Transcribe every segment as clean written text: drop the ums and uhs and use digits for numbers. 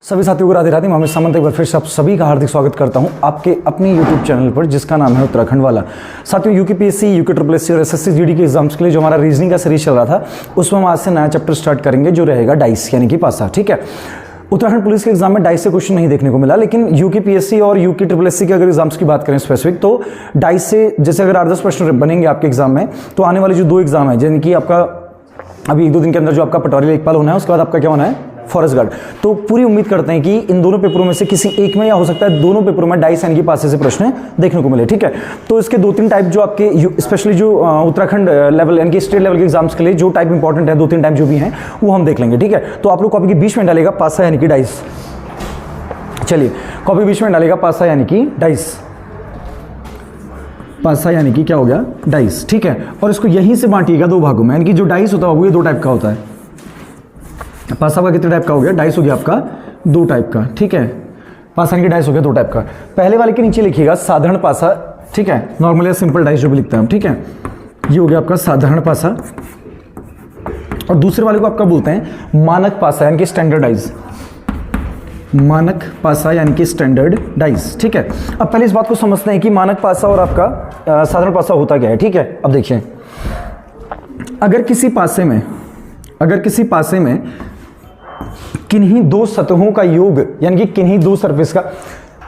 सभी साथियों को राधे राधे। मैं सामंत एक बार फिर आप सभी का हार्दिक स्वागत करता हूं आपके अपने YouTube चैनल पर जिसका नाम है उत्तराखंड वाला। साथियों यूकेपीएससी, यूके-SSC और एसएससी जीडी के एग्जाम्स के लिए जो हमारा रीजनिंग का सीरीज चल रहा था उसमें हम आज से नया चैप्टर स्टार्ट करेंगे जो रहेगा डाइस यानी कि पासा। ठीक है, उत्तराखंड पुलिस के एग्जाम में डाइस से क्वेश्चन नहीं देखने को मिला, लेकिन यूकेपीएससी और यूके-SSC के अगर एग्जाम्स की बात करें स्पेसिफिक तो डाइस से जैसे अगर 8-10 प्रश्न बनेंगे आपके एग्जाम में तो आने वाले जो 2 एग्जाम है जिनकी आपका अभी 1-2 दिन के अंदर जो आपका पटवारी लेखपाल होना है उसके बाद आपका क्या होना है फॉरेस्ट गार्ड, तो पूरी उम्मीद करते हैं कि इन दोनों पेपरों में से किसी एक में या हो सकता है दोनों पेपरों में डाइस यानी कि पासे से प्रश्न देखने को मिले। ठीक है, तो इसके 2-3 टाइप जो आपके स्पेशली जो उत्तराखंड लेवल यानी कि स्टेट लेवल के एग्जाम्स के लिए जो टाइप इंपॉर्टेंट है 2-3 टाइप जो भी हैं वो हम देख लेंगे। ठीक है, तो आप लोग कॉपी के बीच में डालेगा पासा यानी कि डाइस। चलिए, कॉपी बीच में डालेगा पासा यानी कि डाइस। पासा यानी कि क्या हो गया डाइस। ठीक है, और इसको यहीं से बांटिएगा 2 भागों में, यानी कि जो डाइस होता है वो ये 2 टाइप का होता है। पासा का कितने टाइप का हो गया, डाइस हो गया आपका 2 टाइप का। ठीक है, पासा यानी कि डाइस हो गया 2 टाइप का। पहले वाले के नीचे लिखिएगा साधारण पासा। ठीक है, नॉर्मल या सिंपल डाइस जो भी लिखते हैं हम। ठीक है, ये हो गया आपका साधारण पासा और दूसरे वाले को आपका बोलते हैं मानक पासा यानी कि स्टैंडर्डाइज। मानक पासा यानी कि स्टैंडर्ड डाइस। ठीक है, अब पहले इस बात को समझते हैं कि मानक पासा और आपका साधारण पासा होता क्या है। ठीक है, अब देखिए, अगर किसी पासे में किन्हीं 2 सतहों का योग यानी कि किन्हीं 2 सरफेस का,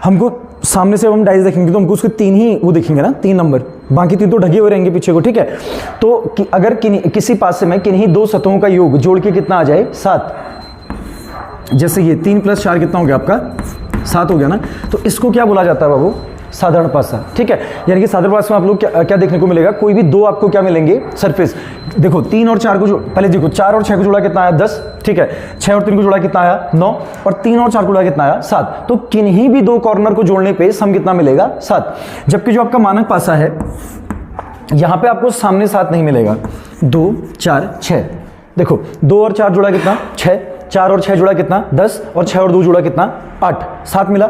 हमको सामने से हम डाइस देखेंगे तो हमको उसके 3 ही वो दिखेंगे ना, 3 नंबर, बाकी 3 तो ढके हुए रहेंगे पीछे को। ठीक है, तो अगर किसी पासे में किन्हीं 2 सतहों का योग जोड़ के कितना आ जाए 7, जैसे ये 3 + 4 कितना हो गया आपका 7 हो गया ना, तो इसको क्या बोला जाता है बाबू, साधारण पासा। ठीक है, यानी कि साधारण पासा में आप लोग क्या देखने को मिलेगा, कोई भी 2 आपको क्या मिलेंगे सरफेस। देखो 3 और 4 को पहले देखो 4 और 6 को जोड़ा कितना आया 10। ठीक है, 6 और 3 को जोड़ा कितना आया 9 और 3 और 4 को जोड़ा कितना आया 7। तो किन्हीं भी 2 कॉर्नर को जोड़ने पे सम कितना मिलेगा 7। जबकि जो आपका मानक पासा है यहां पे आपको सामने 7 नहीं मिलेगा। 2 4 6, देखो 2 और 4 जोड़ा कितना 6, 4 और 6 जोड़ा कितना 10 और 6 और 2 जोड़ा कितना 8, 7 मिला।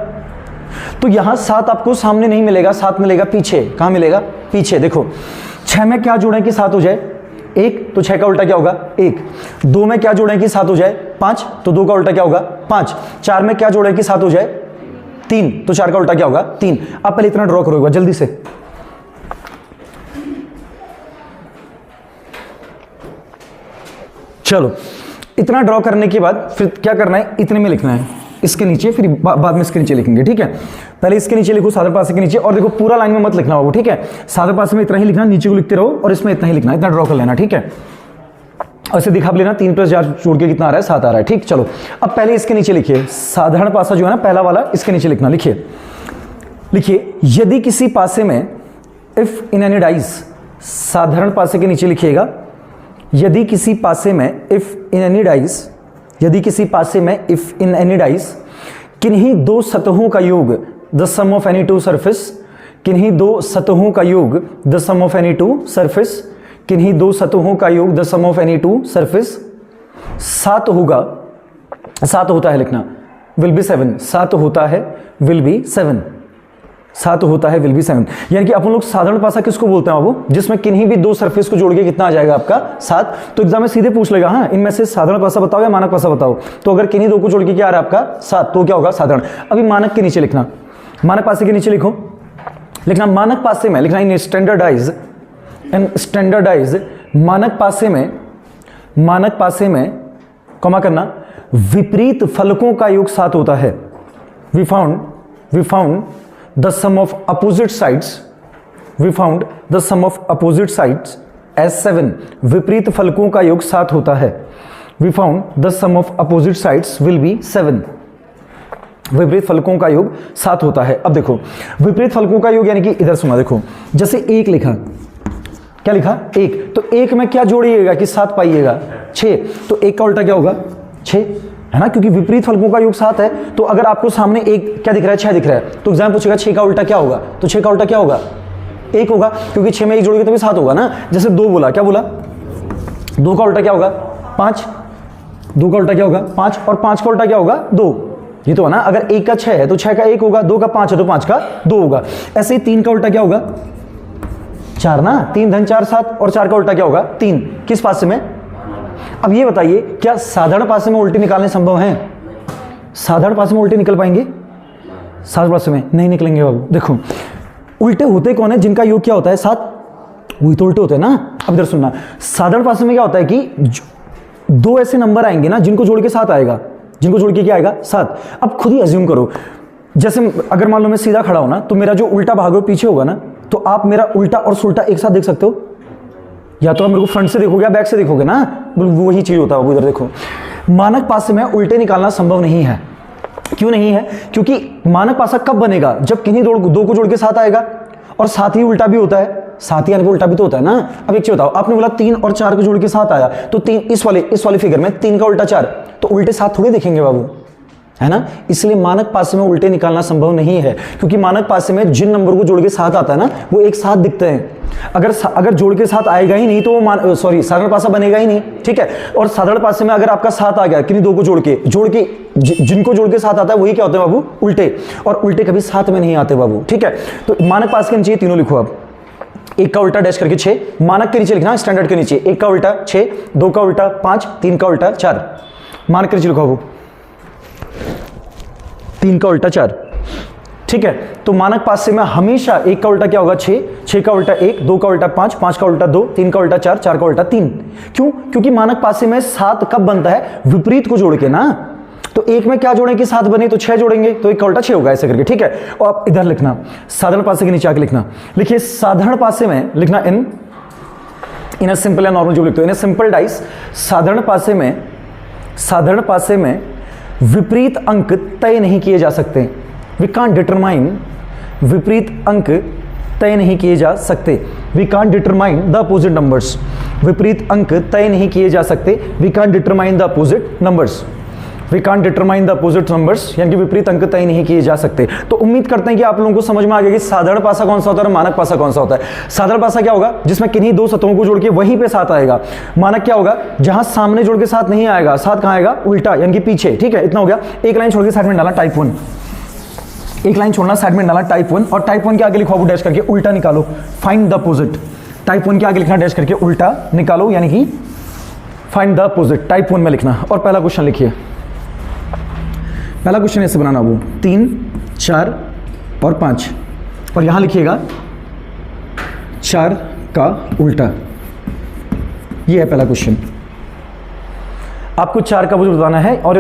तो यहां 7 आपको सामने नहीं मिलेगा, 7 मिलेगा पीछे। कहां मिलेगा, पीछे। देखो 6 में क्या जोड़ें कि 7 हो जाए 1, तो 6 का उल्टा क्या होगा 1। 2 में क्या जोड़ें कि 7 हो जाए 5, तो 2 का उल्टा क्या होगा 5। 4 में क्या जोड़ें कि 7 हो जाए 3, तो 4 का उल्टा क्या होगा 3। आप पहले इतना ड्रॉ करो एक बार जल्दी से। चलो, इतना ड्रॉ करने के बाद फिर क्या करना है, इतने में लिखना है इसके नीचे, फिर बाद में इसके नीचे लिखेंगे। ठीक है, पहले इसके नीचे लिखो साधारण पासे के नीचे, और देखो पूरा लाइन में मत लिखना बाबू। ठीक है, साधारण पासे में इतना ही लिखना, नीचे को लिखते रहो और इसमें इतना ही लिखना, इतना ड्रॉ कर लेना। ठीक है, ऐसे दिखा भी लेना, 3 + 4 जोड़ के कितना आ रहा है 7 आ रहा है। ठीक, चलो अब पहले इसके नीचे लिखिए साधारण पासा जो है ना पहला वाला, इसके नीचे लिखना। लिखिए यदि किसी पासे में इफ इन एनी डाइस, साधारण पासे के नीचे लिखिएगा यदि किसी पासे में इफ इन एनी डाइस, यदि किसी पासे में इफ इन एनी डाइस किन्हीं 2 सतहों का योग the sum of any 2 surface, किन्हीं 2 सतहों का योग the sum of any 2 surface, किन्हीं 2 सतहों का योग the sum of any 2 surface 7 होगा, 7 होता है लिखना, विल बी 7, 7 होता है विल बी 7, 7 होता है विल बी 7। यानी कि अपन लोग साधारण पासा किसको बोलते हैं वो, जिसमें किन्हीं भी 2 सरफेस को जोड़ के कितना आ जाएगा आपका 7। तो एग्जाम में सीधे पूछ लेगा, हाँ इनमें से साधारण पासा बताओ या मानक पासा बताओ, तो अगर किन्हीं 2 को जोड़ के क्या आ रहा है आपका 7, तो क्या होगा साधारण। अभी मानक के नीचे लिखना, मानक पासे के नीचे लिखना मानक पासे में लिखना इन स्टैंडर्डाइज, मानक पासे में कॉमा करना, विपरीत फलकों का योग 7 होता है। We found the sum of opposite sides, we found the sum of opposite sides as 7, विपरीत फलकों का योग 7 होता है। we found the sum of opposite sides will be 7, विपरीत फलकों का योग 7 होता है। अब देखो विपरीत फलकों का योग यानी कि इधर सुना, देखो जैसे 1 लिखा, क्या लिखा 1, तो 1 में क्या जोड़िएगा कि 7 पाइएगा 6, तो 1 का उल्टा क्या होगा 6 है ना, क्योंकि विपरीत फलकों का योग 7 है। तो अगर आपको सामने 1 क्या दिख रहा है 6 दिख रहा है, तो एग्जाम पूछेगा 6 का उल्टा क्या होगा, तो 6 का उल्टा क्या होगा 1 होगा, क्योंकि 6 में 1 जोड़ोगे तभी 7 होगा ना। जैसे 2 बोला, क्या बोला 2 का उल्टा क्या होगा 5, 2 का उल्टा क्या होगा 5 और 5 का उल्टा क्या होगा 2, ये तो है ना। अगर 1 का 6 है तो 6 का 1 होगा, 2 का 5 है तो 5 का 2 होगा। ऐसे ही 3 का उल्टा क्या होगा 4 ना, 3 धन 4 7, और 4 का उल्टा क्या होगा 3, किस पासे में। अब ये बताइए क्या साधारण पासे में उल्टी निकालने संभव हैं, साधारण पासे में उल्टे निकल पाएंगे? साधारण पासे में नहीं निकलेंगे बाबू। देखो उल्टे होते कौन है? जिनका योग क्या होता है? 7, वही तो उल्टे होते हैं ना। अब इधर सुनना, साधारण पासे में क्या होता है कि दो ऐसे नंबर आएंगे ना जिनको जोड़ के 7 आएगा, जिनको जोड़ के क्या आएगा? 7। अब खुद ही अज्यूम करो, जैसे अगर मान लो मैं सीधा खड़ा हूं ना, तो मेरा जो उल्टा भाग है वो पीछे होगा ना, तो आप मेरा उल्टा और सुल्टा एक साथ देख सकते हो? या तो आप मेरे को फ्रंट से देखोगे या बैक से देखोगे ना, वही चीज होता है। इधर देखो, मानक पासे में उल्टे निकालना संभव नहीं है। क्यों नहीं है? क्योंकि मानक पासा कब बनेगा? जब किन्हीं दो को जोड़ के 7 आएगा, और साथ ही उल्टा भी होता है, साथ ही आने को उल्टा भी तो होता है ना। अब एक चीज बताओ, आपने बोला 3 और 4 को जोड़ के 7 आया, तो 3 इस वाले फिगर में 3 का उल्टा 4, तो उल्टे 7 थोड़े दिखेंगे बाबू, है ना। इसलिए मानक पासे में उल्टे निकालना संभव नहीं है, क्योंकि मानक पासे में जिन नंबर को जोड़ के 7 आता है ना, वो एक साथ दिखते हैं। अगर जोड़ के 7 आएगा ही नहीं तो वो साधारण पासा बनेगा ही नहीं, ठीक है। और साधारण पासे में अगर आपका 7 आ गया, किन्हीं दो को जोड़ के जिनको जोड़ के 7 आता है वही क्या होते हैं बाबू? उल्टे। और उल्टे कभी साथ में नहीं आते बाबू, ठीक है। तो मानक पास के नीचे तीनों लिखो। अब 1 का उल्टा डैश करके 6, मानक के नीचे लिखना, स्टैंडर्ड के नीचे 1 का उल्टा 6, 2 का उल्टा 5, 3 का उल्टा 4, मानक के नीचे लिखो बाबू 3 का उल्टा 4, ठीक है। तो मानक पासे में हमेशा 1 का उल्टा क्या होगा? 6, 6 का उल्टा 1, 2 का उल्टा 5, 5 का उल्टा 2, 3 का उल्टा 4, 4 का उल्टा 3। क्यों? क्योंकि मानक पासे में 7 कब बनता है? विपरीत को जोड़ के ना। तो एक में क्या जोड़ें कि 7 बने, तो 6 जोड़ेंगे तो 1 का उल्टा 6 होगा, ऐसे करके, ठीक है। और आप इधर लिखना, साधारण पासे के नीचे आके लिखना, लिखिए साधारण पासे में लिखना इन अ सिंपल या नॉर्मल जो लिखते हो, इन अ सिंपल डाइस, साधारण पासे में विपरीत अंक तय नहीं किए जा सकते। वी कांट डिटरमाइन, विपरीत अंक तय नहीं किए जा सकते। We can't determine the opposite numbers, विपरीत अंक तय नहीं किए जा सकते। We can't determine the opposite numbers, we can't determine the opposite numbers, यानी कि विपरीत अंक तय नहीं किए जा सकते। तो उम्मीद करते हैं कि आप लोगों को समझ में आ गया कि साधारण पासा कौन सा होता है और मानक पासा कौन सा होता है। साधारण पासा क्या होगा? जिसमें किन्हीं दो सतहों को जोड़ के वहीं पे 7 आएगा। मानक क्या होगा? जहां सामने जोड़ के 7 नहीं आएगा, 7 कहां आएगा? उल्टा, यानी कि पीछे, ठीक है। इतना हो गया। एक लाइन छोड़ के साइड में डाला टाइप 1, एक लाइन छोड़ना, साइड में डाला टाइप 1, और टाइप 1 के आगे लिखो डैश करके उल्टा निकालो, फाइंड द अपोजिट। टाइप 1 के आगे लिखना डैश करके उल्टा निकालो, यानी कि फाइंड द अपोजिट, टाइप 1 में लिखना। और पहला क्वेश्चन लिखिए, पहला क्वेश्चन ऐसे बनाना, वो 3, 4 और 5, और यहां लिखिएगा 4 का उल्टा। ये है पहला क्वेश्चन। आपको 4 का वजन बताना है, और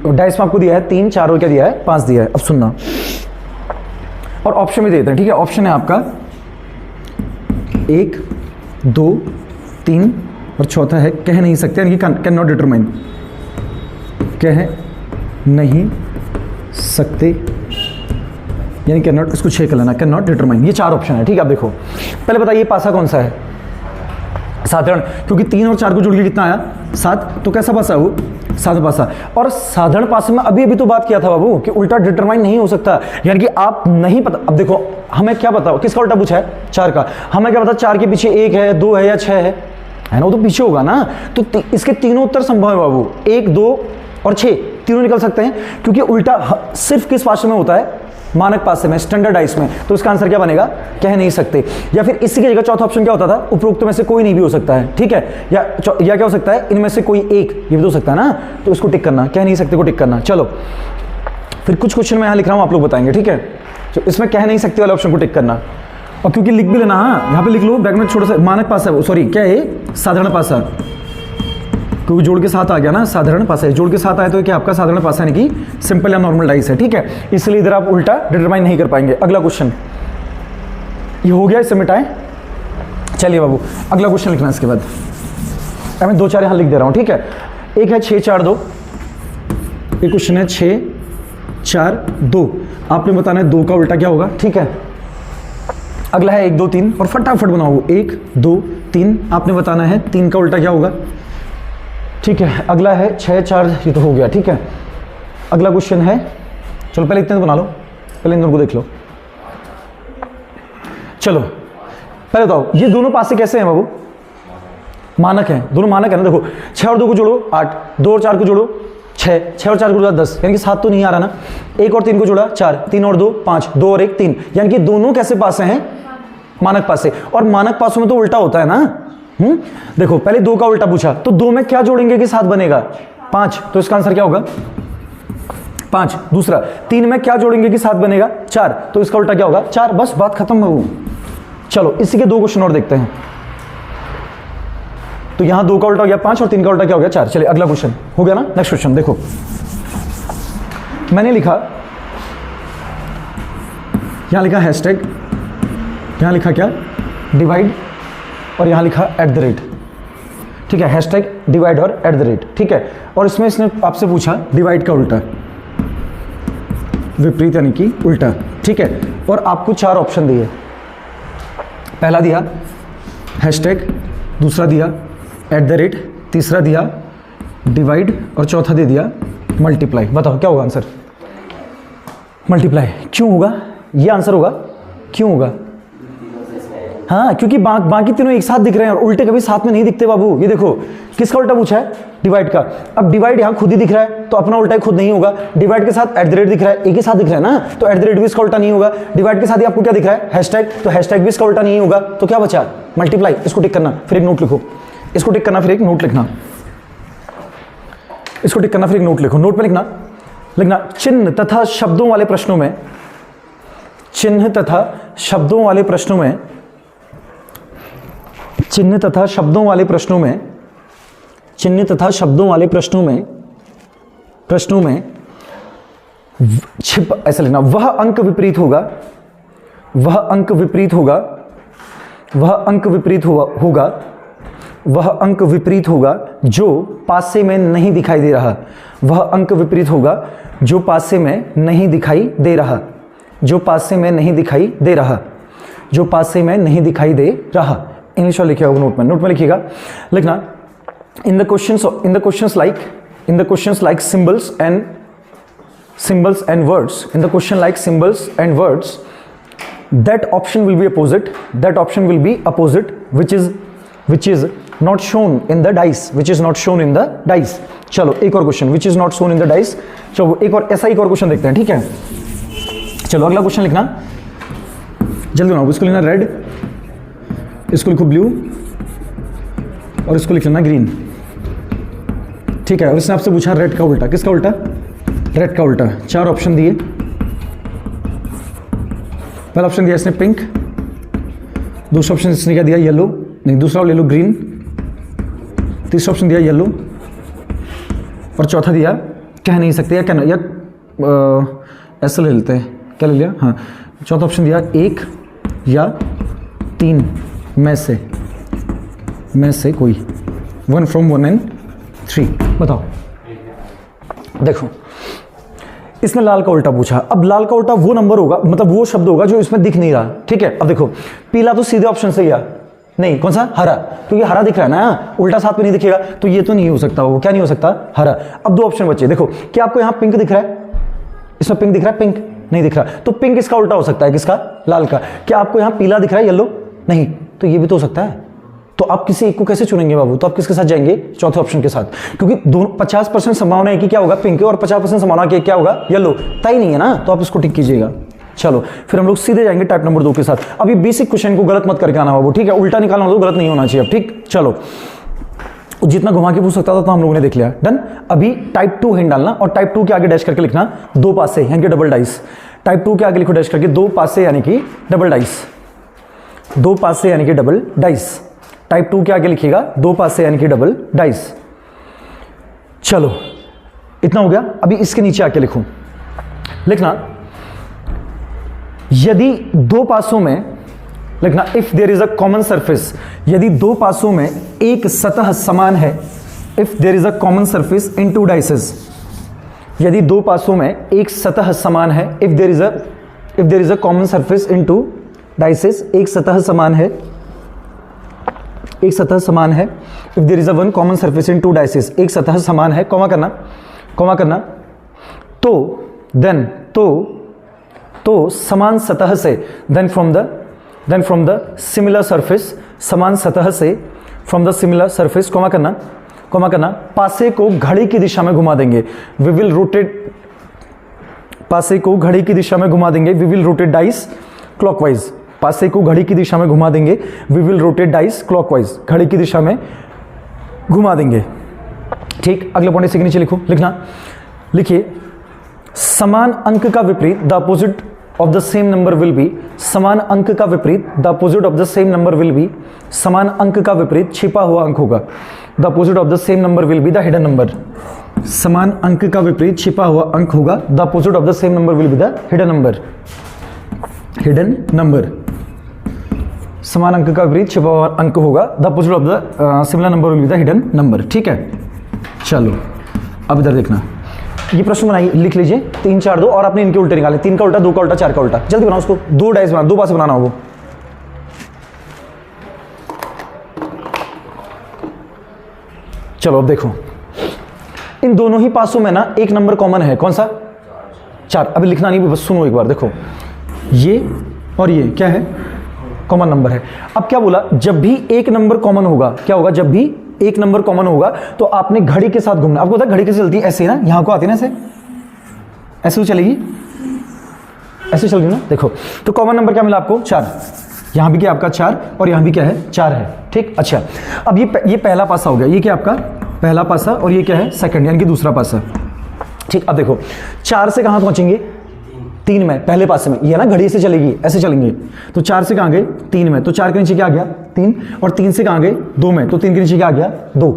डाइस में आपको दिया है 3, 4 और क्या दिया है? 5 दिया है। अब सुनना, और ऑप्शन भी देते हैं, ठीक है। ऑप्शन है आपका 1, 2, 3 और चौथा है कह नहीं सकते, यानी कि कैन नॉट डिटरमाइन, कह नहीं सकते, यानी कैन नॉट, इसको 6 कर लेना, कैन नॉट डिटरमाइन। ये 4 ऑप्शन है, ठीक है। आप देखो, पहले बताइए पासा कौन सा है? साधारण, क्योंकि 3 और 4 को जोड़ के कितना आया? 7, तो कैसा पासा है वो? साधारण पासा। और साधारण पासे में अभी तो बात किया था बाबू कि उल्टा डिटरमाइन नहीं हो सकता, यानी कि आप नहीं पता। अब देखो, हमें क्या पता किसका उल्टा पूछा है? 4 का। हमें क्या पता 4 के पीछे 1 है, 2 है या 6 है ना? वो तो पीछे होगा ना। तो इसके तीनों उत्तर संभव है बाबू, 1, 2 और 6 तीनों निकल सकते हैं, क्योंकि उल्टा सिर्फ किस पासे में होता है? मानक पासे में, स्टैंडर्डाइज में। तो इसका आंसर क्या बनेगा? कह नहीं सकते। या फिर इसी की जगह चौथा ऑप्शन क्या होता था? उपरोक्त में से कोई नहीं भी हो सकता है, ठीक है। या क्या हो सकता है? इनमें से कोई एक, ये भी हो सकता है ना। तो इसको टिक करना, कह नहीं सकते को टिक करना। चलो फिर कुछ क्वेश्चन मैं यहाँ लिख रहा हूँ, आप लोग बताएंगे, ठीक है। तो इसमें कह नहीं सकते वाले ऑप्शन को टिक करना, और क्योंकि लिख भी लेना, हाँ यहाँ पे लिख लो बैक में छोटा सा, मानक पासा, सॉरी क्या है? साधारण पासा, क्योंकि जोड़ के साथ आ गया ना, साधारण पासा है। जोड़ के साथ आए तो क्या आपका साधारण पासा यानी कि सिंपल या नॉर्मल डाइस है, ठीक है। इसलिए इधर आप उल्टा डिटरमाइन नहीं कर पाएंगे। अगला क्वेश्चन ये हो गया, इसे मिटाएं। चलिए बाबू अगला क्वेश्चन लिखना। इसके बाद मैं 2, 4 यहां लिख दे रहा हूं, ठीक है। एक है 6, 4, 2, एक क्वेश्चन है 6, 4, 2। आपने बताना है 2 का उल्टा क्या होगा, ठीक है। अगला है 1, 2, 3, और फटाफट बनाओ। 1, 2, 3 आपने बताना है 3 का उल्टा क्या होगा, ठीक है। अगला है 6, 4, ये तो हो गया, ठीक है। अगला क्वेश्चन है, चलो पहले इतने तो बना लो, पहले इन दोनों को देख लो। चलो पहले बताओ ये दोनों पासे कैसे हैं बाबू? मानक हैं, दोनों मानक है ना। देखो 6 और 2 को जोड़ो 8, 2 और 4 को जोड़ो 6, 6 और 4 को जोड़ा 10, यानी कि 7 तो नहीं आ रहा ना। 1 और 3 को जोड़ा 4, 3 और 2 5, 2 और 1 3, यानी कि दोनों कैसे पासे हैं? मानक पासे। और मानक पासों में तो उल्टा होता है ना। देखो पहले 2 का उल्टा पूछा, तो 2 में क्या जोड़ेंगे कि 7 बनेगा? 5, तो इसका आंसर क्या होगा? 5, दूसरा 3 में क्या जोड़ेंगे कि 7 बनेगा 4, तो इसका उल्टा क्या होगा 4, बस बात खत्म हो। चलो इसी के 2 क्वेश्चन और देखते हैं। तो यहां 2 का उल्टा हो गया 5 और 3 का उल्टा क्या हो गया 4। चलिए अगला क्वेश्चन हो गया ना। नेक्स्ट क्वेश्चन देखो, मैंने लिखा, यहां लिखा हैशटैग, यहां लिखा क्या डिवाइड, और यहां लिखा @ ठीक है, हैशटैग डिवाइड और @ ठीक है। और इसमें इसने आपसे पूछा डिवाइड का उल्टा, विपरीत यानी कि उल्टा, ठीक है। और आपको 4 ऑप्शन दिए, पहला दिया हैशटैग, दूसरा दिया @ तीसरा दिया डिवाइड और चौथा दे दिया मल्टीप्लाई। बताओ क्या होगा आंसर? मल्टीप्लाई। क्यों होगा? ये आंसर होगा। क्यों होगा? हाँ, क्योंकि बाकी तीनों एक साथ दिख रहे हैं और उल्टे कभी साथ में नहीं दिखते बाबू। ये देखो किसका उल्टा पूछा है? डिवाइड का। अब डिवाइड यहाँ खुद ही दिख रहा है तो अपना उल्टा खुद नहीं होगा। डिवाइड के साथ @ दिख रहा है, एक ही साथ दिख रहा है ना, तो @ भी इसका उल्टा नहीं होगा। डिवाइड के साथ ही आपको क्या दिख रहा है? हैशटैग, तो हैशटैग भी इसका उल्टा नहीं होगा। तो क्या बचा? मल्टीप्लाई। इसको टिक करना, फिर एक नोट लिखो। इसको टिक करना, फिर एक नोट लिखना। इसको टिक करना, फिर एक नोट लिखो। नोट में लिखना चिन्ह तथा शब्दों वाले प्रश्नों में, चिन्ह तथा शब्दों वाले प्रश्नों में, चिन्ह तथा शब्दों वाले प्रश्नों में, चिन्ह तथा शब्दों वाले प्रश्नों में छिप, ऐसा लिखना, वह अंक विपरीत होगा, वह अंक विपरीत होगा, वह अंक विपरीत होगा, वह अंक विपरीत होगा जो पासे में नहीं दिखाई दे रहा। वह अंक विपरीत होगा जो पासे में नहीं दिखाई दे रहा, जो पासे में नहीं दिखाई दे रहा, जो पासे में नहीं दिखाई दे रहा। इंग्लिश में लिखिएगा नोट में लिखिएगा। लिखना in the questions like symbols and words, in the question like symbols and words, that option will be opposite, which is not shown in the dice, चलो एक और question, which is not shown in the dice। चलो एक और ऐसा एक और question देखते हैं, ठीक है। चलो अगला क्वेश्चन लिखना, जल्दी बनाओ। इसको लिखना रेड, इसको लिखो ब्लू और इसको लिख लेना ग्रीन, ठीक है। और इसने आपसे पूछा रेड का उल्टा। किसका उल्टा? रेड का उल्टा। 4 ऑप्शन दिए। पहला ऑप्शन दिया इसने पिंक, दूसरा ऑप्शन इसने क्या दिया? येलो, नहीं दूसरा ले लो ग्रीन, तीसरा ऑप्शन दिया येलो और चौथा दिया कह नहीं सकते, या कहना या ऐसा ले लेते हैं, क्या ले लिया? हाँ, चौथा ऑप्शन दिया 1 या 3 में से कोई, 1 from 1 and 3। बताओ। देखो इसने लाल का उल्टा पूछा। अब लाल का उल्टा वो नंबर होगा, मतलब वो शब्द होगा जो इसमें दिख नहीं रहा, ठीक है। अब देखो पीला तो सीधे ऑप्शन से गया, नहीं कौन सा? हरा, क्योंकि हरा दिख रहा है ना, उल्टा साथ में नहीं दिखेगा, तो ये तो नहीं हो सकता। वो क्या नहीं हो सकता? हरा। अब 2 ऑप्शन बचे। देखो क्या आपको यहाँ पिंक दिख रहा है? इसमें पिंक दिख रहा है? पिंक नहीं दिख रहा, तो पिंक इसका उल्टा हो सकता है। किसका? लाल का। क्या आपको यहाँ पीला दिख रहा है? येलो नहीं, तो ये भी तो हो सकता है। तो आप किसी एक को कैसे चुनेंगे बाबू? तो आप किसके साथ जाएंगे? चौथे ऑप्शन के साथ, क्योंकि 50% संभावना है कि क्या होगा? पिंक, और 50% संभावना कि क्या होगा? येलो। तय नहीं है ना, तो आप इसको टिक कीजिएगा। चलो फिर हम लोग सीधे जाएंगे टाइप नंबर 2 के साथ। अभी बेसिक क्वेश्चन को गलत मत करके आना बाबू, ठीक है। उल्टा निकालना तो गलत नहीं होना चाहिए, ठीक। चलो जितना घुमा के पूछ सकता था तो हम लोगों ने देख लिया, डन। अभी टाइप 2 हिंट डालना, और टाइप 2 के आगे डैश करके लिखना 2 पासे यानी कि डबल डाइस। टाइप 2 के आगे लिखो डैश करके 2 पासे यानी कि डबल डाइस, 2 पासे यानी कि डबल डाइस। टाइप 2 के आगे लिखिएगा 2 पासे यानी कि डबल डाइस। चलो इतना हो गया। अभी इसके नीचे आके लिखना यदि 2 पासों में, लिखना if there is a common surface, यदि 2 पासों में एक सतह समान है, if there is a common surface in 2 dices, यदि 2 पासों में एक सतह समान है, if there is a common surface in 2 dices, एक सतह समान है, एक सतह समान है। If there is a one common surface in 2 dices, एक सतह समान है, कॉमा करना, तो देन तो समान सतह से, then from the similar surface, समान सतह से, from the similar surface, comma करना, पासे को घड़ी की दिशा में घुमा देंगे, वी विल रोटेट, पासे को घड़ी की दिशा में घुमा देंगे, we will rotate dice clockwise, पासे को घड़ी की दिशा में घुमा देंगे, we will rotate dice clockwise, घड़ी की दिशा में घुमा देंगे, ठीक। अगले पॉइंट से नीचे लिखना, लिखिए समान अंक का विपरीत the opposite of the same number will be, समान अंक का विपरीत the opposite of the same number will be, समान अंक का विपरीत छिपा हुआ अंक होगा, the opposite of the same number will be the hidden number, समान अंक का विपरीत छिपा हुआ अंक होगा, the opposite of the same number will be the hidden number, hidden number, समान अंक का विपरीत छिपा हुआ अंक होगा, the opposite of the similar number will be the hidden number. ठीक है, चलो अब इधर देखना, ये प्रश्न बनाइए, लिख लीजिए 3 4 2 और आपने इनके उल्टे निकाले, 3 का उल्टा, 2 का उल्टा, 4 का उल्टा, जल्दी बनाओ उसको, 2 डाइस बना, 2 पास बनाना हो वो। चलो अब देखो, इन दोनों ही पासों में ना एक नंबर कॉमन है, कौन सा? 4। अभी लिखना नहीं, बस सुनो एक बार, देखो ये और ये क्या है? कॉमन नंबर है। अब क्या बोला, जब भी एक नंबर कॉमन होगा, क्या होगा? जब भी एक नंबर कॉमन होगा तो आपने घड़ी के साथ घूमना। आपको पता है घड़ी कैसे चलती है? ऐसे ना, यहां को आती है ना, ऐसे ऐसे तो चलेगी, ऐसे चलेगी ना। देखो तो कॉमन नंबर क्या मिला आपको? 4। यहां भी क्या आपका 4 और यहां भी क्या है? 4 है। ठीक, अच्छा अब ये पहला पासा हो गया, ये क्या आपका पहला पासा, और ये क्या है? सेकंड, यानी कि दूसरा पासा। ठीक, अब देखो 4 से कहां पहुंचेंगे? 3 में, पहले पासे में। ये ना घड़ी से चलेगी, ऐसे चलेंगे, तो 4 से कहां गए? 3 में, तो 4 के नीचे क्या आ गया? 3, और 3 से कहां गए? 2 में, तो 3 के नीचे क्या आ गया? 2।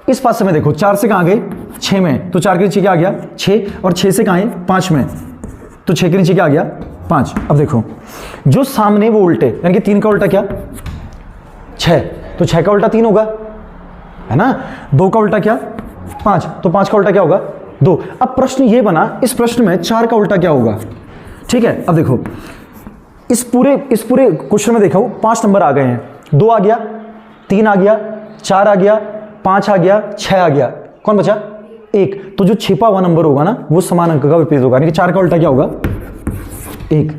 इस पासे में देखो 4 से कहां गए? 6 में, तो 4 के नीचे क्या आ गया? 6, और 6 से कहां है? 5 में, तो 6 के नीचे क्या आ गया? 5। अब देखो जो सामने वो उल्टे, यानी कि 3 का उल्टा क्या? 6, तो 6 का उल्टा 3 होगा, है ना। 2 का उल्टा क्या? 5, तो 5 का उल्टा क्या होगा? 2। अब प्रश्न ये बना, इस प्रश्न में 4 का उल्टा क्या होगा? ठीक है, अब देखो इस पूरे क्वेश्चन में देखो 5 नंबर आ गए हैं। 2 आ गया, 3 आ गया, 4 आ गया, 5 आ गया, 6 आ गया, कौन बचा? 1। तो जो छिपा हुआ नंबर होगा ना वो समान अंक का विपरीत होगा, यानी कि 4 का उल्टा क्या होगा? 1।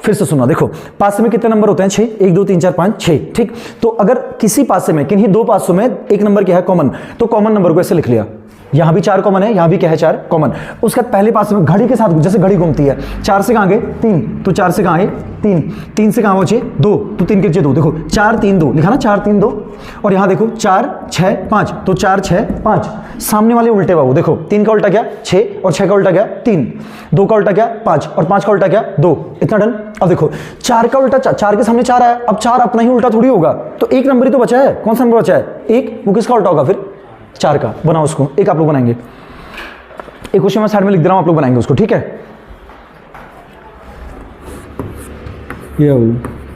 फिर से सुनो, देखो पासे में कितने नंबर होते हैं? 6, 1 2 3 4 5 6। ठीक, तो अगर किसी पासे में, किन्हीं 2 पासों में एक नंबर क्या है? कॉमन, तो कॉमन नंबर को ऐसे लिख लिया, यहां भी 4 कॉमन है, यहां भी क्या है? 4 कॉमन। उसके बाद पहले पास में घड़ी के साथ, जैसे घड़ी घूमती है, 4 से कहां गए? 3, तो 4 से कहां आए? 3, 3 से कहां पहुंचे? 2, तो 3 के नीचे 2। देखो 4 3 2 लिखा ना, 4 3 2, और यहां देखो 4 6 5, तो 4 6 5। सामने वाले उल्टे बाबू, देखो 3 का उल्टा क्या? 6, और 6 का उल्टा क्या? 3, 2 का उल्टा क्या? 5, और 5 का उल्टा क्या? 2। इतना डन। अब देखो 4 का उल्टा, 4 के सामने 4 आया, अब 4 अपना ही उल्टा थोड़ी होगा, तो एक नंबर ही तो बचा है। कौन सा नंबर बचा है? 1, वो किसका उल्टा होगा फिर? 4 का। बनाओ उसको, एक आप लोग बनाएंगे, एक क्वेश्चन मैं साइड में लिख दे रहा हूं, आप लोग बनाएंगे उसको, ठीक है। ये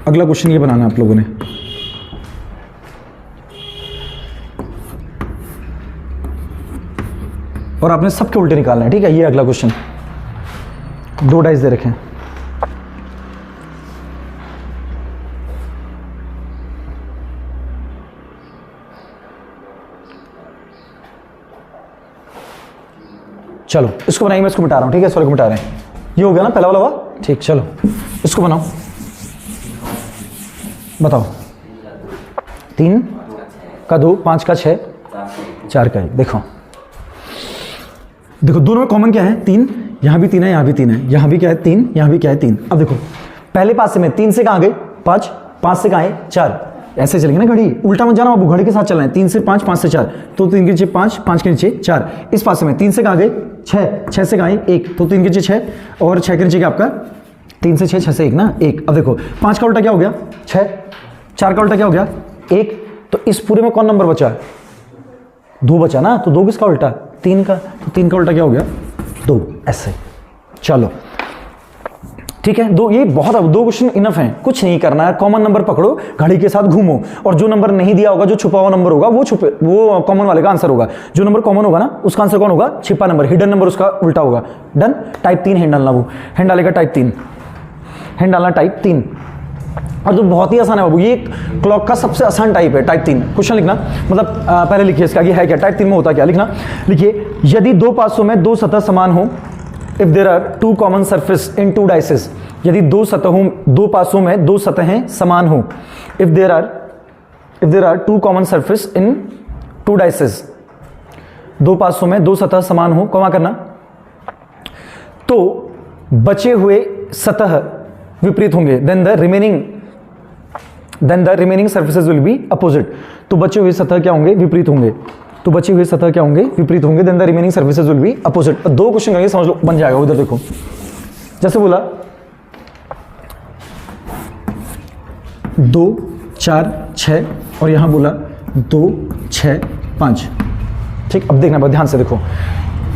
अगला क्वेश्चन ये बनाना है आप लोगों ने। और आपने सबके उल्टे निकालना है, ठीक है। ये अगला क्वेश्चन, 2 डाइस दे रखे हैं। चलो इसको बनाइए, मैं इसको मिटा रहा हूं, ठीक है। सॉरी को मिटा रहे हैं, ये हो गया ना पहला वाला हुआ, ठीक। चलो इसको बनाओ, बताओ 3 का 2, 5 का 6, 4 का 1। देखो देखो दोनों में कॉमन क्या है? 3, यहां भी 3 है, यहां भी 3 है, यहां भी क्या है? 3, यहां भी क्या है? 3। अब देखो पहले पासे में 3 से कहां गए? 5, 5 से कहां है? 4। ऐसे चलेंगे ना घड़ी, उल्टा मत जाना बाबू, घड़ी के साथ चलना है। 3 से 5, 5 से 4, तो 3 के नीचे 5, 5 के नीचे 4। इस पासे में 3 से कहां गए? 6, 6 से कहां है? 1, तो 3 के नीचे 6, और 6 के नीचे क्या आपका? 3 से 6, 6 से 1 ना, 1। अब देखो 5 का उल्टा क्या हो गया? 6, 4 का उल्टा क्या हो गया? 1। तो इस पूरे में कौन नंबर बचा? 2 बचा ना, तो 2 किसका उल्टा? 3 का, तो 3 का उल्टा क्या हो गया? 2। ऐसे चलो ठीक है। ये बहुत, 2 क्वेश्चन इनफ हैं, कुछ नहीं करना है। कॉमन नंबर पकड़ो, घड़ी के साथ घूमो, और जो नंबर नहीं दिया होगा, जो छुपा हुआ नंबर होगा, वो कॉमन वाले का आंसर होगा। जो नंबर कॉमन होगा ना उसका आंसर कौन होगा? छिपा नंबर, हिडन नंबर उसका उल्टा होगा। डन। टाइप 3 हैंड डालना, वो हैंड डालेगा टाइप 3, हैंड डालना टाइप 3। और जो बहुत ही आसान है बाबू, ये क्लॉक का सबसे आसान टाइप है, टाइप 3। क्वेश्चन लिखना, मतलब पहले लिखिए इसका, ये है क्या? टाइप 3 में होता क्या? लिखना, लिखिए यदि 2 पासों में 2 सतह समान हो, if there are 2 common surface in 2 dices, यदि 2 पासों में 2 सतहें समान हो, if there are 2 common surface in 2 dices, 2 पासों में 2 सतह समान हो, कॉमा करना, तो बचे हुए सतह विपरीत होंगे, then the remaining surfaces will be opposite. तो बचे हुए सतह क्या होंगे? विपरीत होंगे। तो बचे हुए सतह क्या होंगे, विपरीत होंगे, then the remaining surfaces will be opposite. 2 question करेंगे, समझ लो बन जाएगा। उधर देखो, जैसे बोला 2 4 6 और यहां बोला 2 6 5। ठीक, अब देखना ध्यान से देखो,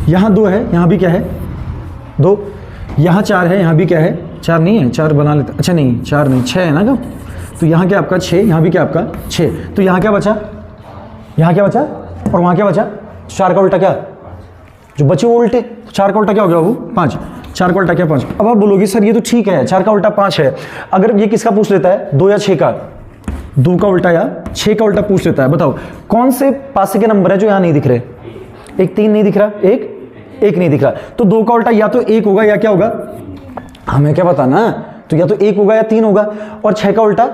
यहां 2 है, यहां भी क्या है 2, यहां 4 है, यहां भी क्या है 4 नहीं है, 4 बना लेते, अच्छा नहीं 4 नहीं 6 है ना क्या, तो यहां क्या आपका 6, यहां भी क्या आपका 6, तो यहां क्या बचा, यहां क्या बचा और वहां क्या बचा, 4 का उल्टा क्या, जो बचे वो उल्टे, 4 का उल्टा क्या हो गया वो 5, 4 का उल्टा क्या 5। अब आप बोलोगे सर ये तो ठीक है, 4 का उल्टा 5 है, अगर ये किसका पूछ लेता है 2 या 6 का, 2 का उल्टा या 6 का उल्टा पूछ लेता है, बताओ कौन से पासे के नंबर है जो यहाँ नहीं दिख रहे, एक 3 नहीं दिख रहा, एक नहीं दिख रहा, तो 2 का उल्टा या तो 1 होगा या क्या होगा, हमें क्या पता ना, तो या तो 1 होगा या 3 होगा, और 6 का उल्टा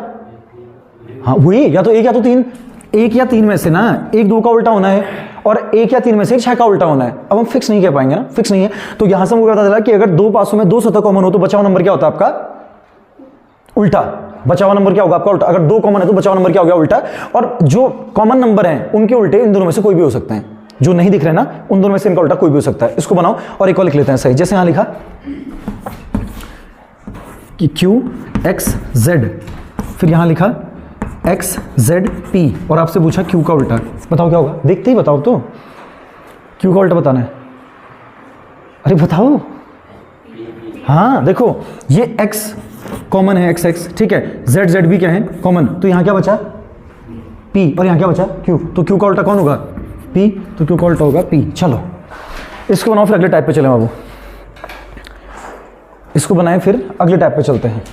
हाँ वही या तो 1 या तो 3, 1 या 3 में से ना 1 2 का उल्टा होना है और 1 या 3 में से 6 का उल्टा होना है। अब हम फिक्स नहीं कह पाएंगे ना, फिक्स नहीं है, तो यहां से मुझे पता चला कि अगर 2 पासों में 2 सतह कॉमन हो तो बचा हुआ नंबर क्या होता है आपका उल्टा, बचा हुआ नंबर क्या होगा आपका उल्टा, अगर 2 कॉमन है तो बचा हुआ नंबर क्या हो गया उल्टा, और जो कॉमन नंबर हैं उनके उल्टे इन दोनों में से कोई भी हो सकते हैं, जो नहीं दिख रहे ना उन दोनों में से इनका उल्टा कोई भी हो सकता है। इसको बनाओ और एक और लिख लेते हैं सही, जैसे यहां लिखा कि Q X Z, फिर यहां लिखा X Z P और आपसे पूछा Q का उल्टा, बताओ क्या होगा, देखते ही बताओ, तो Q का उल्टा बताना है, अरे बताओ, हाँ देखो ये X कॉमन है, X X ठीक है, Z Z भी क्या है कॉमन, तो यहां क्या बचा P और यहां क्या बचा Q, तो Q का उल्टा कौन होगा P, तो Q का उल्टा होगा P। चलो इसको बनाओ फिर अगले टाइप पे चले बाबू, इसको बनाएं फिर अगले टाइप पे चलते हैं,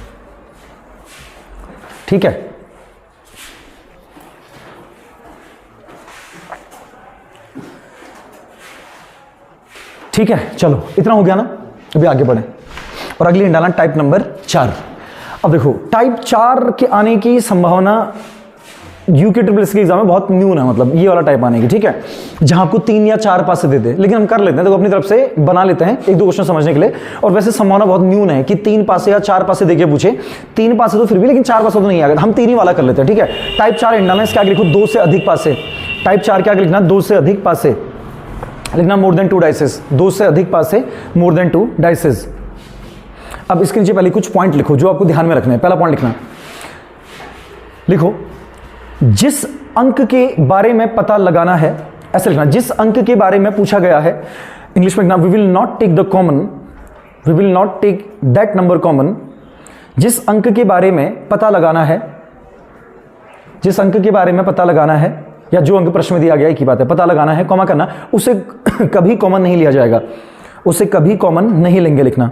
ठीक है। ठीक है चलो इतना हो गया ना, अभी आगे बढ़े और अगली डालना टाइप नंबर 4। अब देखो टाइप 4 के आने की संभावना यूके ट्रिपल एस के एग्जाम में बहुत न्यून है, मतलब ये वाला टाइप आने की, ठीक है, जहां आपको 3 या 4 पासे दे दे, लेकिन हम कर लेते हैं, देखो अपनी तरफ से बना लेते हैं 1-2 क्वेश्चन समझने के लिए, और वैसे संभावना बहुत न्यून है कि 3 पासे या 4 पासे देके पूछे, 3 पासे तो फिर भी, लेकिन 4 पासे तो नहीं आएगा, हम 3 ही वाला कर लेते हैं, ठीक है। टाइप 4 इंडाना, इसके आगे लिखो 2 से अधिक पासे, टाइप 4 के आगे लिखना 2 से अधिक पासे, लिखना मोर देन 2 डाइसेस, 2 से अधिक पासे मोर देन 2 डाइसेस। अब इसके नीचे पहले कुछ पॉइंट लिखो जो आपको ध्यान में रखना है। पहला पॉइंट लिखना, लिखो जिस अंक के बारे में पता लगाना है, ऐसे लिखना, जिस अंक के बारे में पूछा गया है, इंग्लिश में लिखना we will not take the common, we will not take that number common, जिस अंक के बारे में पता लगाना है, जिस अंक के बारे में पता लगाना है, या जो अंक प्रश्न में दिया गया एक ही बात है, पता लगाना है, कॉमा करना, उसे कभी कॉमन नहीं लिया जाएगा, उसे कभी कॉमन नहीं लेंगे, लिखना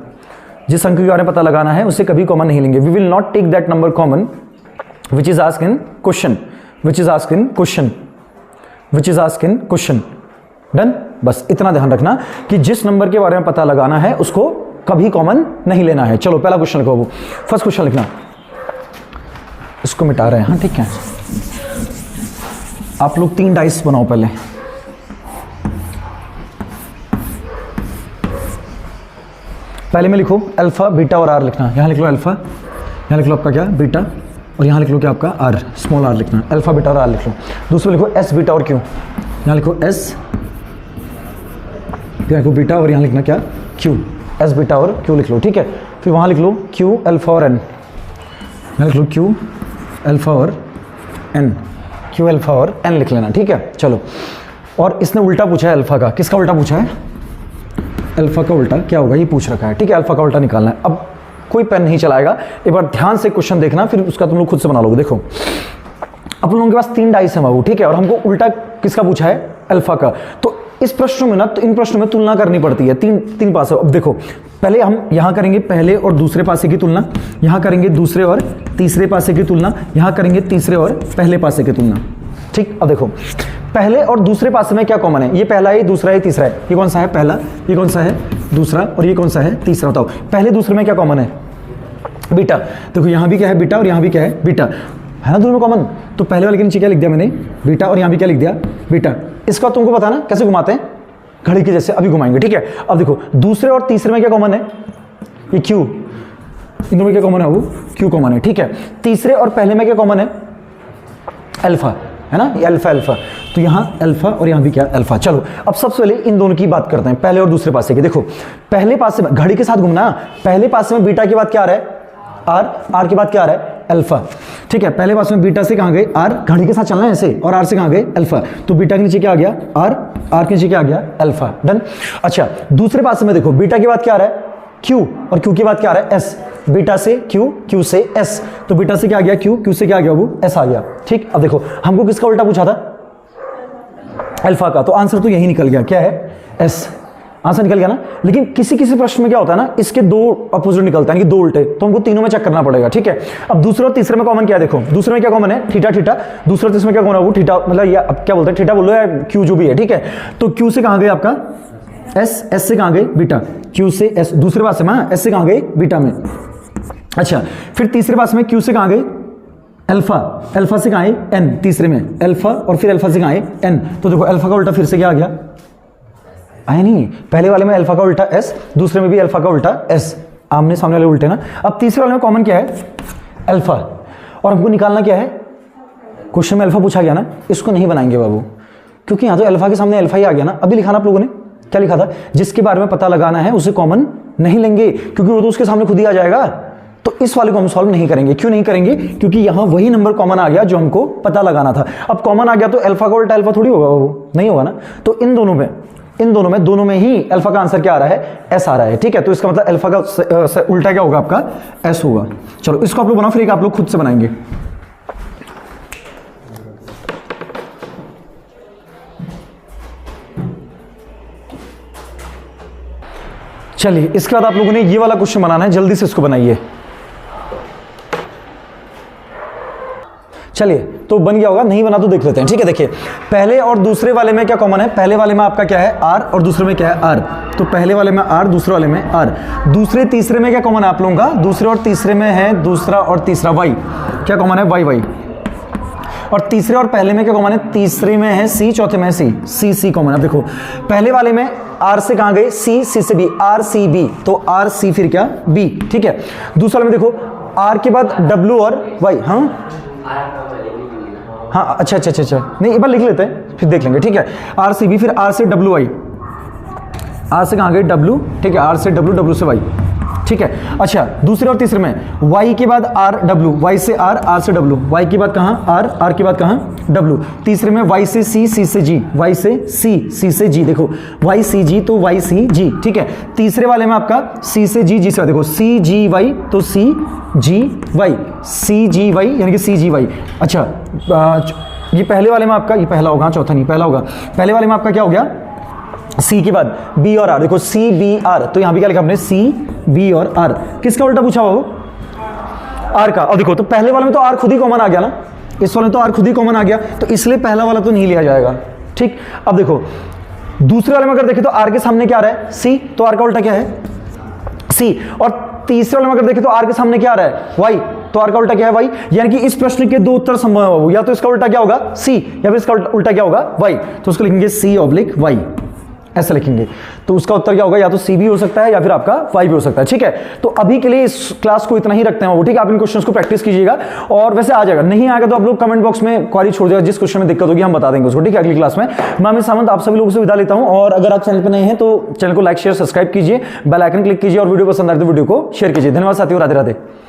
जिस अंक के बारे में पता लगाना है उसे कभी कॉमन नहीं लेंगे, we will not take that number common which is asked in question, which is asked in question, which is asked in question. Done, बस इतना ध्यान रखना कि जिस नंबर के बारे में पता लगाना है उसको कभी कॉमन नहीं लेना है। चलो पहला क्वेश्चन लिखो, फर्स्ट क्वेश्चन लिखना, इसको मिटा रहे हैं, हाँ ठीक है। आप लोग 3 डाइस बनाओ पहले, पहले में लिखो अल्फा बीटा और आर लिखना, यहां लिख लो अल्फा, यहां लिख लो आपका क्या बीटा, और यहां लिख लो क्या आपका आर, स्मॉल आर लिखना, अल्फा बीटा और आर लिख लो। दूसरे लिखो एस बीटा और क्यू, यहां लिखो एस, फिर लिखो बीटा और यहां लिखना क्या क्यू, एस बीटा और क्यू लिख लो, ठीक है। फिर वहां लिख लो क्यू अल्फा और एन, यहां लिख लो क्यू अल्फा और एन, क्यू अल्फा और एन लिख लेना, ठीक है। चलो, और इसने उल्टा पूछा है अल्फा का, किसका उल्टा पूछा है, अल्फा का उल्टा क्या होगा ये पूछ रखा है, ठीक है, अल्फा का उल्टा निकालना है। अब कोई पेन नहीं चलाएगा, एक बार ध्यान से क्वेश्चन देखना, फिर उसका तुम लोग खुद से बना लोगे। देखो अब लोगों के पास 3 डाइस है बाबू, ठीक है, और हमको उल्टा किसका पूछा है अल्फा का, तो इस प्रश्न में ना, तो इन प्रश्नों में तुलना करनी पड़ती है, 3 पासे। अब देखो पहले हम यहां करेंगे पहले और दूसरे पासे की तुलना, यहां करेंगे दूसरे और तीसरे पासे की तुलना, यहां करेंगे तीसरे और पहले पासे की तुलना, ठीक। अब देखो पहले और दूसरे पासे में क्या कॉमन है, ये पहला है, दूसरा है, तीसरा है, ये कौन सा है पहला, ये कौन सा है दूसरा, और ये कौन सा है तीसरा, बताओ पहले दूसरे में क्या कॉमन है, बीटा। देखो यहां भी क्या है बीटा और यहां भी क्या है बीटा, है ना दोनों में कॉमन, तो पहले वाले के नीचे क्या लिख दिया मैंने बीटा, और यहां भी क्या लिख दिया बीटा। इसका तुमको पता ना कैसे घुमाते हैं, घड़ी के जैसे, अभी घुमाएंगे, ठीक है। अब देखो दूसरे और तीसरे में क्या कॉमन है, ये क्यू, इन दोनों में क्या कॉमन है, वो क्यू कॉमन है, ठीक है। तीसरे और पहले में क्या कॉमन है, अल्फा, है ना, ये अल्फा अल्फा। तो यहाँ अल्फा और यहाँ भी क्या अल्फा। चलो अब सबसे पहले इन दोनों की बात करते हैं, पहले और दूसरे पासे की। देखो पहले पासे में घड़ी के साथ घूमना, पहले पासे में बीटा के बाद क्या आ रहा है आर, आर के बाद क्या आ रहा है अल्फा, ठीक है। पहले पास में बीटा से कहां गए आर, घड़ी के साथ चलना है ऐसे, और आर से कहां गए अल्फा, तो बीटा के नीचे क्या आ गया आर, आर के नीचे क्या आ गया अल्फा, डन। अच्छा दूसरे पास में देखो बीटा के बाद क्या आ रहा है क्यू, और क्यू के बाद क्या आ रहा है एस, बीटा से क्यू, क्यू से एस, तो बीटा से क्या आ गया क्यू, क्यू से क्या आ गया वो एस आ गया, ठीक। अब देखो हमको किसका उल्टा पूछा था अल्फा का, तो आंसर तो यही निकल गया, क्या है एस, आंसर निकल गया ना। लेकिन किसी किसी प्रश्न में क्या होता है ना, इसके दो अपोजिट निकलता है कि दो उल्टे, तो हमको तीनों में चेक करना पड़ेगा, ठीक है। अब दूसरे और तीसरे में कॉमन क्या है, देखो दूसरे में क्या कॉमन है थीटा थीटा, दूसरे और तीसरे में क्या कॉमन है वो थीटा, मतलब ये अब क्या बोलते हैं थीटा बोलो या क्यू जो भी है, ठीक है। तो क्यू से कहां गए आपका एस, एस से कहां गए बीटा, क्यू से एस, दूसरे पास में एस से कहां गए बीटा में। अच्छा फिर तीसरे पास में क्यू से कहां गए अल्फा, अल्फा से कहां है एन, तीसरे में अल्फा, और फिर अल्फा से कहां है एन, तो देखो अल्फा का उल्टा फिर से क्या आ गया आया नहीं, पहले वाले में अल्फा का उल्टा एस, दूसरे में भी अल्फा का उल्टा एस, आमने सामने वाले उल्टे ना। अब तीसरे वाले में कॉमन क्या है अल्फा, और हमको निकालना क्या है, क्वेश्चन में अल्फा पूछा गया ना, इसको नहीं बनाएंगे बाबू, क्योंकि यहां तो अल्फा के सामने अल्फा ही आ गया ना। अभी लिखा ना आप लोगों ने, क्या लिखा था, जिसके बारे में पता लगाना है उसे कॉमन नहीं लेंगे, क्योंकि वो तो उसके सामने खुद ही आ जाएगा। तो इस वाले को हम सॉल्व नहीं करेंगे, क्यों नहीं करेंगे, क्योंकि यहां वही नंबर कॉमन आ गया जो हमको पता लगाना था। अब कॉमन आ गया तो अल्फा का उल्टा अल्फा थोड़ी होगा, वो नहीं होगा ना। तो इन दोनों में दोनों में ही अल्फा का आंसर क्या आ रहा है एस आ रहा है, ठीक है। तो इसका मतलब अल्फा का उल्टा क्या होगा आपका एस होगा। चलो इसको आप लोग बनाओ, फिर एक आप लोग खुद से बनाएंगे। चलिए इसके बाद आप लोगों ने ये वाला क्वेश्चन बनाना है, जल्दी से इसको बनाइए। चलिए तो बन गया होगा, नहीं बना तो देख लेते हैं, ठीक है। देखिए पहले और दूसरे वाले में क्या कॉमन है, पहले वाले में आपका क्या है आर, और दूसरे में क्या है आर, तो पहले वाले में आर, दूसरे वाले में आर। दूसरे तीसरे में क्या कॉमन है आप लोगों का, दूसरे और तीसरे में है दूसरा और तीसरा वाई, क्या कॉमन है वाई वाई। और तीसरे और पहले में क्या कॉमन है, तीसरे में है सी, चौथे में है सी, सी सी कॉमन है। देखो पहले वाले में आर से कहां गए सी, सी से बी, आर सी बी, तो आर सी फिर क्या बी, ठीक है। दूसरे में देखो आर के बाद डब्ल्यू और वाई, हाँ अच्छा अच्छा अच्छा अच्छा, नहीं एक बार लिख लेते हैं फिर देख लेंगे, ठीक है। आर सी बी, फिर आर से डब्ल्यू वाई, आर से कहां गए डब्ल्यू, ठीक है, आर से डब्ल्यू, डब्ल्यू से वाई, ठीक है। अच्छा दूसरे और तीसरे में वाई के बाद आर डब्ल्यू, वाई से आर, आर से डब्ल्यू, वाई के बाद कहां आर, आर के बाद कहां डब्ल्यू। तीसरे में वाई से सी, सी से जी, वाई से सी, सी से जी, देखो वाई सी जी तो वाई सी जी, ठीक है। तीसरे वाले में आपका सी से जी, जी से देखो सी जी वाई तो सी जी वाई, सी जी वाई यानी कि सी जी वाई। अच्छा ये पहले वाले में आपका, ये पहला होगा चौथा नहीं, पहला होगा। पहले वाले में आपका क्या हो गया सी के बाद बी और आर, देखो सी बी आर, तो यहां भी क्या लिखा हमने सी बी और आर। किसका उल्टा पूछा हुआ वो आर का। और देखो तो पहले वाले में तो आर खुद ही कॉमन आ गया ना, इस वाले में तो आर खुद ही कॉमन आ गया, तो इसलिए पहला वाला तो नहीं लिया जाएगा, ठीक। अब देखो दूसरे वाले में अगर देखें तो आर के सामने क्या आ रहा है सी, तो आर का उल्टा क्या है सी। और तीसरे वाले में अगर देखें तो आर के सामने क्या आ रहा है वाई, तो आर का उल्टा क्या है वाई। यानी कि इस प्रश्न के दो उत्तर संभव है बाबू, या तो इसका उल्टा क्या होगा सी, या फिर इसका उल्टा क्या होगा वाई। तो उसको लिखेंगे सी ऑब्लिक वाई, ऐसा लिखेंगे। तो उसका उत्तर क्या होगा, या तो सी भी हो सकता है या फिर आपका वाई भी हो सकता है, ठीक है। तो अभी के लिए इस क्लास को इतना ही रखते हैं वो, ठीक है। आप इन क्वेश्चंस को प्रैक्टिस कीजिएगा, और वैसे आ जाएगा, नहीं आएगा तो आप लोग कमेंट बॉक्स में क्वेरी छोड़ दीजिएगा, जिस क्वेश्चन में दिक्कत होगी हम बता देंगे उसको, ठीक है। अगली क्लास में मैं अमित सावंत आप सभी लोगों से विदा लेता हूं, और अगर आप चैनल पर नए हैं तो चैनल को लाइक शेयर सब्सक्राइब कीजिए, बेल आइकन क्लिक कीजिए, और वीडियो पसंद आए तो वीडियो को शेयर कीजिए। धन्यवाद साथियों, राधे राधे।